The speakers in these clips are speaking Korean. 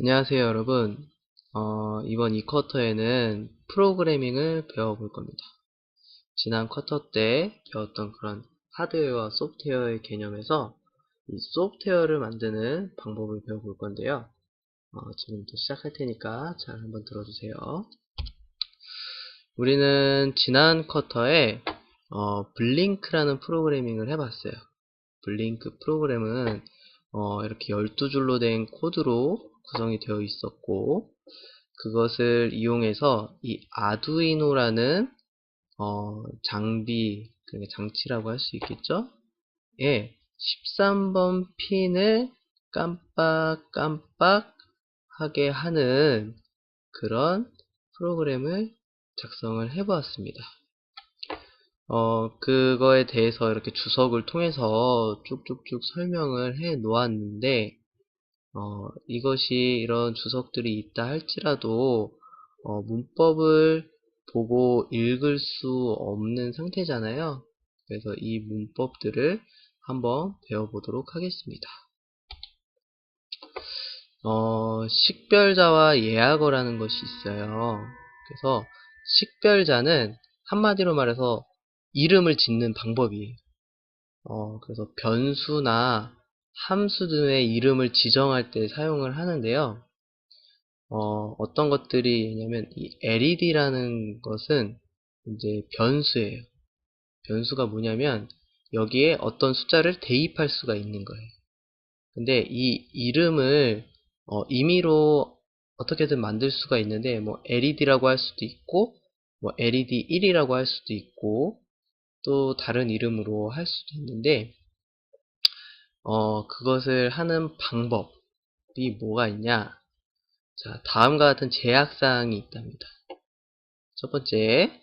안녕하세요, 여러분. 이번 이 쿼터에는 프로그래밍을 배워볼 겁니다. 지난 쿼터 때 배웠던 그런 하드웨어와 소프트웨어의 개념에서 이 소프트웨어를 만드는 방법을 배워볼 건데요. 지금부터 시작할 테니까 잘 한번 들어주세요. 우리는 지난 쿼터에 블링크라는 프로그래밍을 해봤어요. 블링크 프로그램은 이렇게 12줄로 된 코드로 구성이 되어 있었고, 그것을 이용해서 이 아두이노라는 장비, 그러니까 장치라고 할 수 있겠죠? 예, 13번 핀을 깜빡깜빡하게 하는 그런 프로그램을 작성을 해보았습니다. 그거에 대해서 이렇게 주석을 통해서 쭉쭉쭉 설명을 해 놓았는데, 이것이 이런 주석들이 있다 할지라도, 문법을 보고 읽을 수 없는 상태잖아요. 그래서 이 문법들을 한번 배워보도록 하겠습니다. 식별자와 예약어라는 것이 있어요. 그래서 식별자는 한마디로 말해서 이름을 짓는 방법이에요. 그래서 변수나 함수 등의 이름을 지정할 때 사용을 하는데요. 어떤 것들이 있냐면 이 LED라는 것은 이제 변수예요. 변수가 뭐냐면 여기에 어떤 숫자를 대입할 수가 있는 거예요. 근데 이 이름을 임의로 어떻게든 만들 수가 있는데 뭐 LED라고 할 수도 있고 뭐 LED 1이라고 할 수도 있고 또 다른 이름으로 할 수도 있는데 그것을 하는 방법이 뭐가 있냐? 자, 다음과 같은 제약사항이 있답니다. 첫 번째,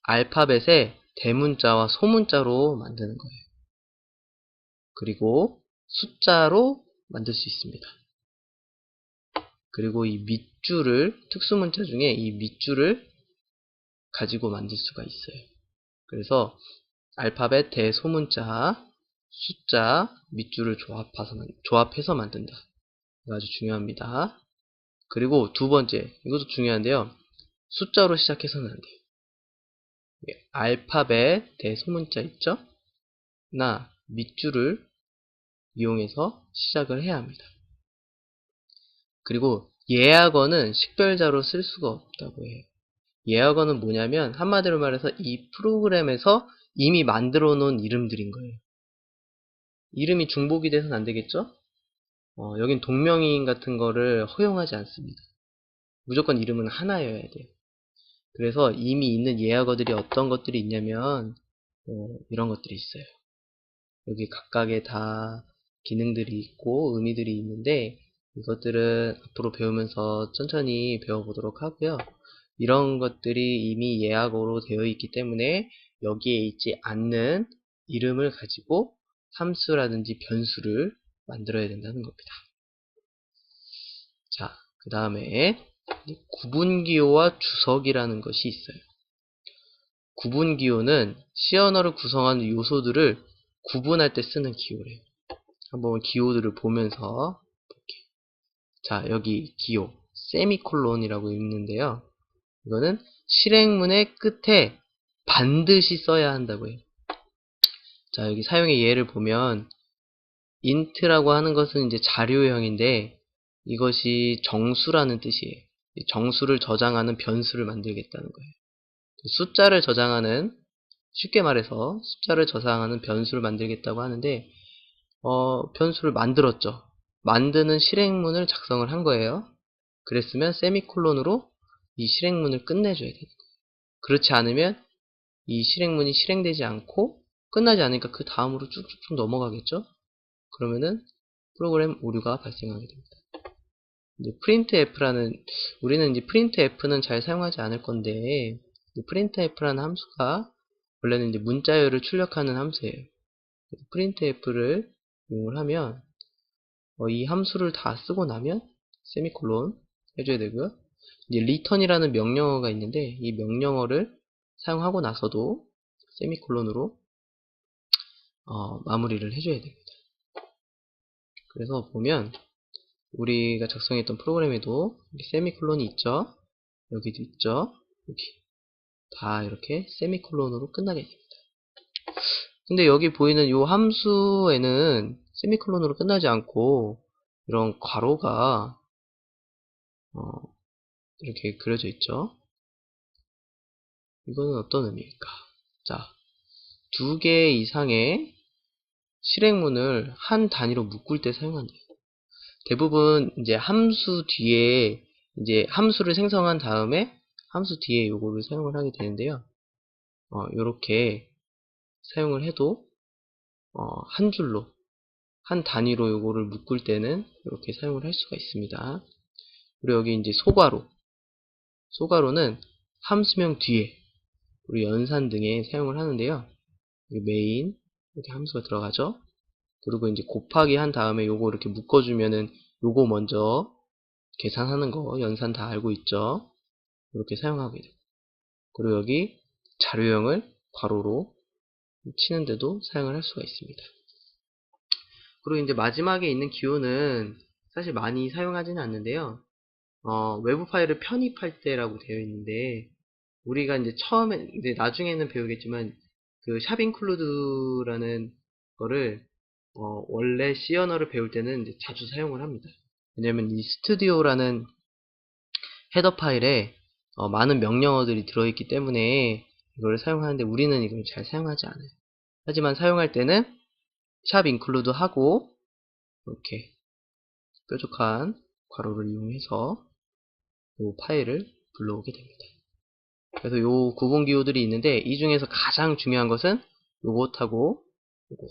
알파벳에 대문자와 소문자로 만드는 거예요. 그리고 숫자로 만들 수 있습니다. 그리고 이 밑줄을, 특수문자 중에 이 밑줄을 가지고 만들 수가 있어요. 그래서 알파벳 대소문자, 숫자, 밑줄을 조합해서 만든다. 이거 아주 중요합니다. 그리고 두 번째, 이것도 중요한데요. 숫자로 시작해서는 안 돼요. 알파벳 대소문자 있죠? 나 밑줄을 이용해서 시작을 해야 합니다. 그리고 예약어는 식별자로 쓸 수가 없다고 해요. 예약어는 뭐냐면 한마디로 말해서 이 프로그램에서 이미 만들어 놓은 이름들인 거예요. 이름이 중복이 돼서는 안 되겠죠? 여긴 동명이인 같은 거를 허용하지 않습니다. 무조건 이름은 하나여야 돼요. 그래서 이미 있는 예약어들이 어떤 것들이 있냐면 이런 것들이 있어요. 여기 각각의 다 기능들이 있고 의미들이 있는데 이것들은 앞으로 배우면서 천천히 배워보도록 하고요. 이런 것들이 이미 예약어로 되어 있기 때문에 여기에 있지 않는 이름을 가지고 함수라든지 변수를 만들어야 된다는 겁니다. 자, 그 다음에 구분기호와 주석이라는 것이 있어요. 구분기호는 C 언어를 구성하는 요소들을 구분할 때 쓰는 기호래요. 한번 기호들을 보면서 볼게요. 자, 여기 기호 세미콜론이라고 있는데요. 이거는 실행문의 끝에 반드시 써야 한다고 해요. 자, 여기 사용의 예를 보면 int라고 하는 것은 이제 자료형인데 이것이 정수라는 뜻이에요. 정수를 저장하는 변수를 만들겠다는 거예요. 숫자를 저장하는, 쉽게 말해서 숫자를 저장하는 변수를 만들겠다고 하는데 변수를 만들었죠. 만드는 실행문을 작성을 한 거예요. 그랬으면 세미콜론으로 이 실행문을 끝내줘야 돼요. 그렇지 않으면 이 실행문이 실행되지 않고 끝나지 않으니까 그 다음으로 쭉쭉쭉 넘어가겠죠. 그러면은 프로그램 오류가 발생하게 됩니다. printf라는, 우리는 이제 printf는 잘 사용하지 않을 건데 printf라는 함수가 원래는 이제 문자열을 출력하는 함수예요. printf를 이용을 하면 이 함수를 다 쓰고 나면 세미콜론 해줘야 되고요. 이제 return이라는 명령어가 있는데 이 명령어를 사용하고 나서도 세미콜론으로 마무리를 해줘야 됩니다. 그래서 보면 우리가 작성했던 프로그램에도 이렇게 세미콜론이 있죠. 여기도 있죠. 여기 다 이렇게 세미콜론으로 끝나게 됩니다. 근데 여기 보이는 이 함수에는 세미콜론으로 끝나지 않고 이런 괄호가 이렇게 그려져 있죠. 이거는 어떤 의미일까? 자, 두 개 이상의 실행문을 한 단위로 묶을 때 사용한대요. 대부분 이제 함수 뒤에 이제 함수를 생성한 다음에 함수 뒤에 요거를 사용을 하게 되는데요. 요렇게 사용을 해도 한 줄로 한 단위로 요거를 묶을 때는 이렇게 사용을 할 수가 있습니다. 그리고 여기 이제 소괄호는 함수명 뒤에 우리 연산 등에 사용을 하는데요. 메인 이렇게 함수가 들어가죠. 그리고 이제 곱하기 한 다음에 요거 이렇게 묶어주면은 요거 먼저 계산하는 거 연산 다 알고 있죠. 이렇게 사용하게 돼요. 그리고 여기 자료형을 괄호로 치는데도 사용을 할 수가 있습니다. 그리고 이제 마지막에 있는 기호는 사실 많이 사용하지는 않는데요. 외부 파일을 편입할 때라고 되어 있는데 우리가 이제 처음에 이제 나중에는 배우겠지만 그 샵 인클루드라는 거를 원래 C 언어를 배울 때는 이제 자주 사용을 합니다. 왜냐면 이 스튜디오라는 헤더 파일에 많은 명령어들이 들어있기 때문에 이걸 사용하는데 우리는 이걸 잘 사용하지 않아요. 하지만 사용할 때는 샵 인클루드 하고 이렇게 뾰족한 괄호를 이용해서 이 파일을 불러오게 됩니다. 그래서 요 구분기호들이 있는데 이 중에서 가장 중요한 것은 요것하고 요거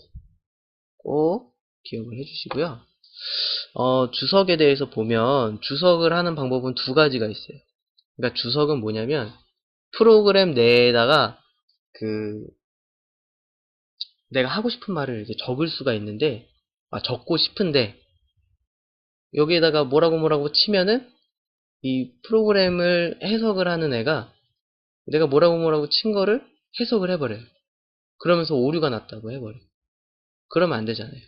꼭 기억을 해주시고요. 주석에 대해서 보면 주석을 하는 방법은 두 가지가 있어요. 그러니까 주석은 뭐냐면 프로그램 내에다가 그 내가 하고 싶은 말을 이제 적을 수가 있는데 적고 싶은데 여기에다가 뭐라고 치면은 이 프로그램을 해석을 하는 애가 내가 뭐라고 친 거를 해석을 해버려요. 그러면서 오류가 났다고 해버려요. 그러면 안 되잖아요.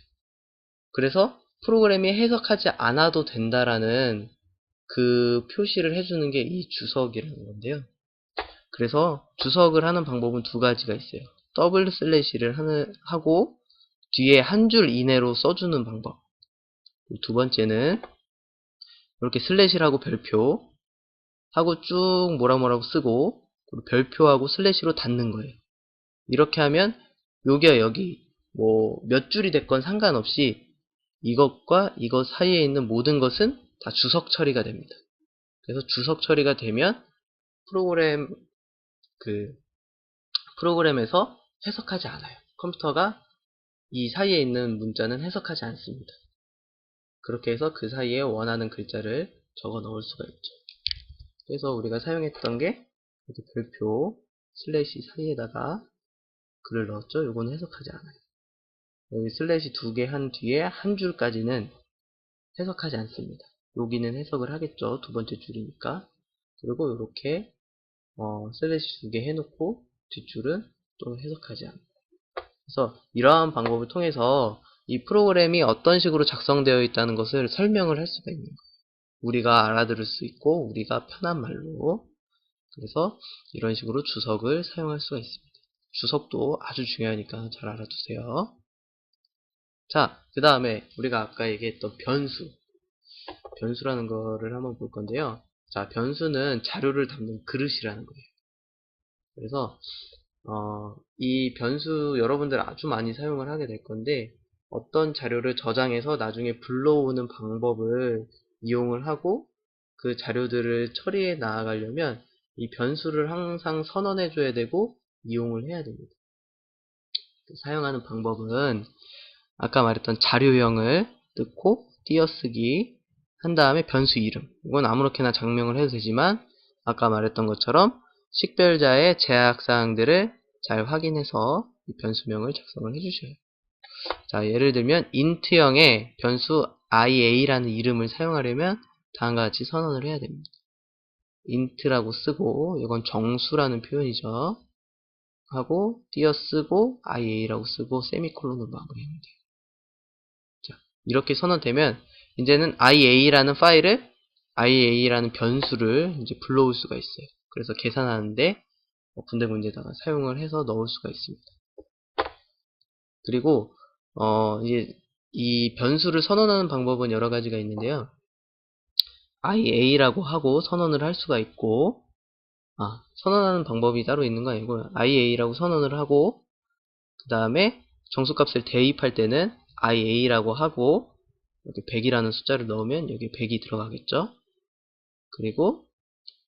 그래서 프로그램이 해석하지 않아도 된다라는 그 표시를 해주는 게 이 주석이라는 건데요. 그래서 주석을 하는 방법은 두 가지가 있어요. 더블 슬래시를 하고 뒤에 한 줄 이내로 써주는 방법. 두 번째는 이렇게 슬래시라고 별표 하고 쭉 뭐라고 쓰고 별표하고 슬래시로 닫는 거예요. 이렇게 하면 여기와 여기 뭐 몇 줄이 됐건 상관없이 이것과 이것 사이에 있는 모든 것은 다 주석 처리가 됩니다. 그래서 주석 처리가 되면 프로그램에서 해석하지 않아요. 컴퓨터가 이 사이에 있는 문자는 해석하지 않습니다. 그렇게 해서 그 사이에 원하는 글자를 적어 넣을 수가 있죠. 그래서 우리가 사용했던 게 이렇게 별표 슬래시 사이에다가 글을 넣었죠. 요거는 해석하지 않아요. 여기 슬래시 두 개 한 뒤에 한 줄까지는 해석하지 않습니다. 여기는 해석을 하겠죠. 두 번째 줄이니까. 그리고 이렇게 슬래시 두 개 해놓고 뒷줄은 또 해석하지 않아요. 그래서 이러한 방법을 통해서 이 프로그램이 어떤 식으로 작성되어 있다는 것을 설명을 할 수가 있는 거예요. 우리가 알아들을 수 있고 우리가 편한 말로. 그래서 이런 식으로 주석을 사용할 수가 있습니다. 주석도 아주 중요하니까 잘 알아두세요. 자, 그 다음에 우리가 아까 얘기했던 변수라는 거를 한번 볼 건데요. 자, 변수는 자료를 담는 그릇이라는 거예요. 그래서 이 변수 여러분들 아주 많이 사용을 하게 될 건데 어떤 자료를 저장해서 나중에 불러오는 방법을 이용을 하고 그 자료들을 처리해 나가려면 이 변수를 항상 선언해 줘야 되고 이용을 해야 됩니다. 사용하는 방법은 아까 말했던 자료형을 넣고 띄어쓰기 한 다음에 변수 이름, 이건 아무렇게나 장명을 해도 되지만 아까 말했던 것처럼 식별자의 제약사항들을 잘 확인해서 이 변수명을 작성을 해주셔요. 자, 예를 들면 int형의 변수 iA라는 이름을 사용하려면 다음과 같이 선언을 해야 됩니다. int라고 쓰고 이건 정수라는 표현이죠. 하고 띄어쓰고 iA라고 쓰고 세미콜론으로 마무리하면 돼요. 자, 이렇게 선언되면 이제는 IA라는 변수를 이제 불러올 수가 있어요. 그래서 계산하는데 분대 문제에다가 사용을 해서 넣을 수가 있습니다. 그리고 이제 이 변수를 선언하는 방법은 여러 가지가 있는데요. IA라고 하고 선언을 할 수가 있고, 선언하는 방법이 따로 있는 거 아니고 IA라고 선언을 하고, 그 다음에 정수값을 대입할 때는 IA라고 하고 여기 100이라는 숫자를 넣으면 여기 100이 들어가겠죠. 그리고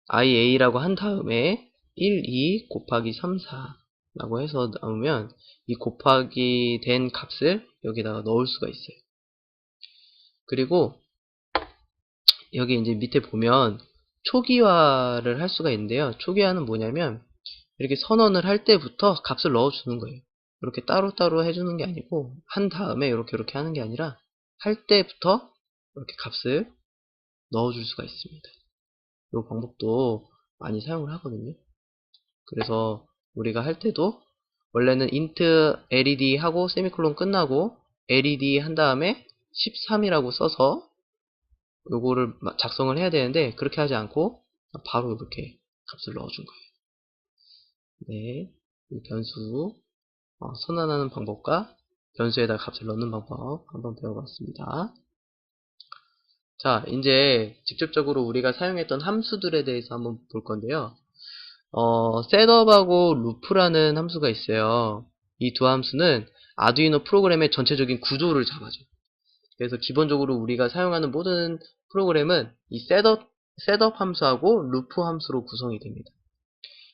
IA라고 한 다음에 1, 2 곱하기 3, 4 라고 해서 나오면 이 곱하기 된 값을 여기다가 넣을 수가 있어요. 그리고 여기 이제 밑에 보면 초기화를 할 수가 있는데요. 초기화는 뭐냐면 이렇게 선언을 할 때부터 값을 넣어주는 거예요. 이렇게 따로따로 해주는 게 아니고 한 다음에 이렇게 하는 게 아니라 할 때부터 이렇게 값을 넣어줄 수가 있습니다. 이 방법도 많이 사용을 하거든요. 그래서 우리가 할 때도 원래는 int led 하고 세미콜론 끝나고 led 한 다음에 13이라고 써서 요거를 작성을 해야 되는데 그렇게 하지 않고 바로 이렇게 값을 넣어준 거예요. 네, 이 변수 선언하는 방법과 변수에다 값을 넣는 방법 한번 배워봤습니다. 자, 이제 직접적으로 우리가 사용했던 함수들에 대해서 한번 볼 건데요. 셋업하고 루프라는 함수가 있어요. 이 두 함수는 아두이노 프로그램의 전체적인 구조를 잡아줘. 그래서 기본적으로 우리가 사용하는 모든 프로그램은 이 셋업 함수하고 루프 함수로 구성이 됩니다.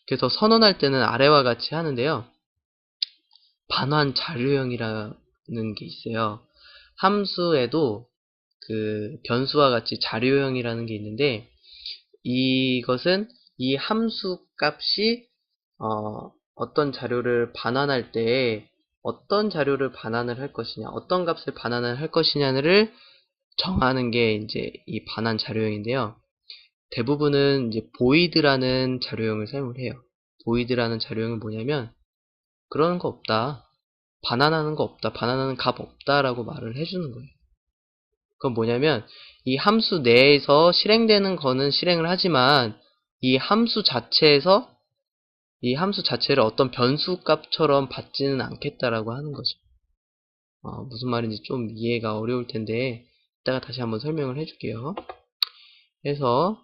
그래서 선언할 때는 아래와 같이 하는데요. 반환 자료형이라는 게 있어요. 함수에도 그 변수와 같이 자료형이라는 게 있는데 이것은 이 함수 값이 어떤 자료를 반환할 때 어떤 자료를 반환을 할 것이냐, 어떤 값을 반환을 할 것이냐를 정하는 게 이제 이 반환 자료형인데요. 대부분은 이제 void라는 자료형을 사용을 해요. void라는 자료형은 뭐냐면 그런 거 없다. 반환하는 거 없다. 반환하는 값 없다라고 말을 해주는 거예요. 그건 뭐냐면 이 함수 내에서 실행되는 거는 실행을 하지만 이 함수 자체에서 이 함수 자체를 어떤 변수 값처럼 받지는 않겠다라고 하는 거죠. 무슨 말인지 좀 이해가 어려울 텐데 이따가 다시 한번 설명을 해줄게요. 해서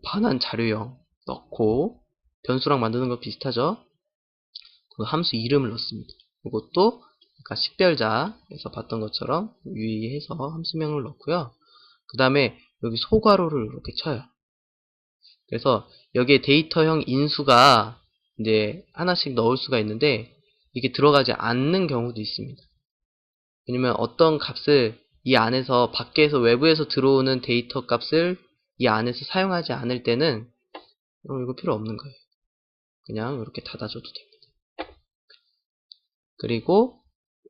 반환 자료형 넣고 변수랑 만드는 거 비슷하죠? 그 함수 이름을 넣습니다. 이것도 아까 식별자에서 봤던 것처럼 유의해서 함수명을 넣고요. 그 다음에 여기 소괄호를 이렇게 쳐요. 그래서 여기에 데이터형 인수가 이제 하나씩 넣을 수가 있는데 이게 들어가지 않는 경우도 있습니다. 왜냐면 어떤 값을 이 안에서 밖에서 외부에서 들어오는 데이터 값을 이 안에서 사용하지 않을 때는 이거 필요 없는 거예요. 그냥 이렇게 닫아줘도 됩니다. 그리고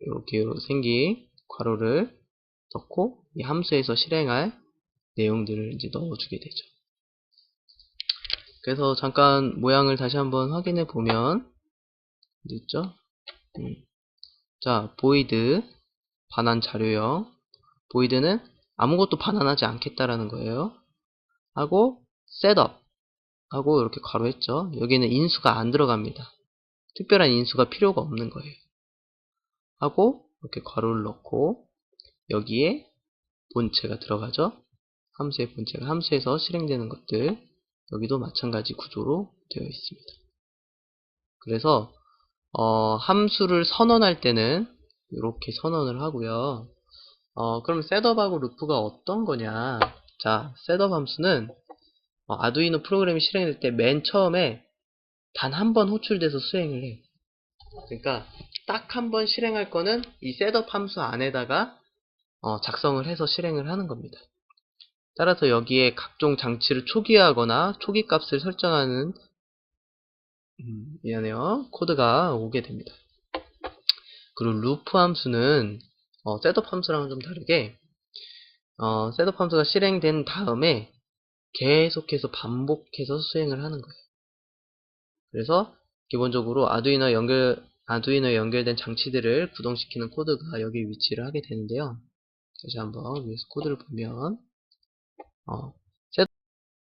이렇게 생긴 괄호를 넣고 이 함수에서 실행할 내용들을 이제 넣어주게 되죠. 그래서 잠깐 모양을 다시 한번 확인해 보면 어디 있죠? 자, void 반환 자료형. void는 아무것도 반환하지 않겠다라는 거예요. 하고 setup 하고 이렇게 괄호했죠. 여기는 인수가 안 들어갑니다. 특별한 인수가 필요가 없는 거예요. 하고 이렇게 괄호를 넣고 여기에 본체가 들어가죠. 함수의 본체가 함수에서 실행되는 것들 여기도 마찬가지 구조로 되어 있습니다. 그래서 함수를 선언할 때는 이렇게 선언을 하고요. 그럼 셋업하고 루프가 어떤 거냐? 자, 셋업 함수는 아두이노 프로그램이 실행될 때 맨 처음에 단 한 번 호출돼서 수행을 해요. 그러니까 딱 한 번 실행할 거는 이 셋업 함수 안에다가 작성을 해서 실행을 하는 겁니다. 따라서 여기에 각종 장치를 초기화하거나 초기 값을 설정하는 미안해요. 코드가 오게 됩니다. 그리고 루프 함수는 셋업 함수랑은 좀 다르게 셋업 함수가 실행된 다음에 계속해서 반복해서 수행을 하는 거예요. 그래서 기본적으로 아두이노에 연결된 장치들을 구동시키는 코드가 여기 위치를 하게 되는데요. 다시 한번 위에서 코드를 보면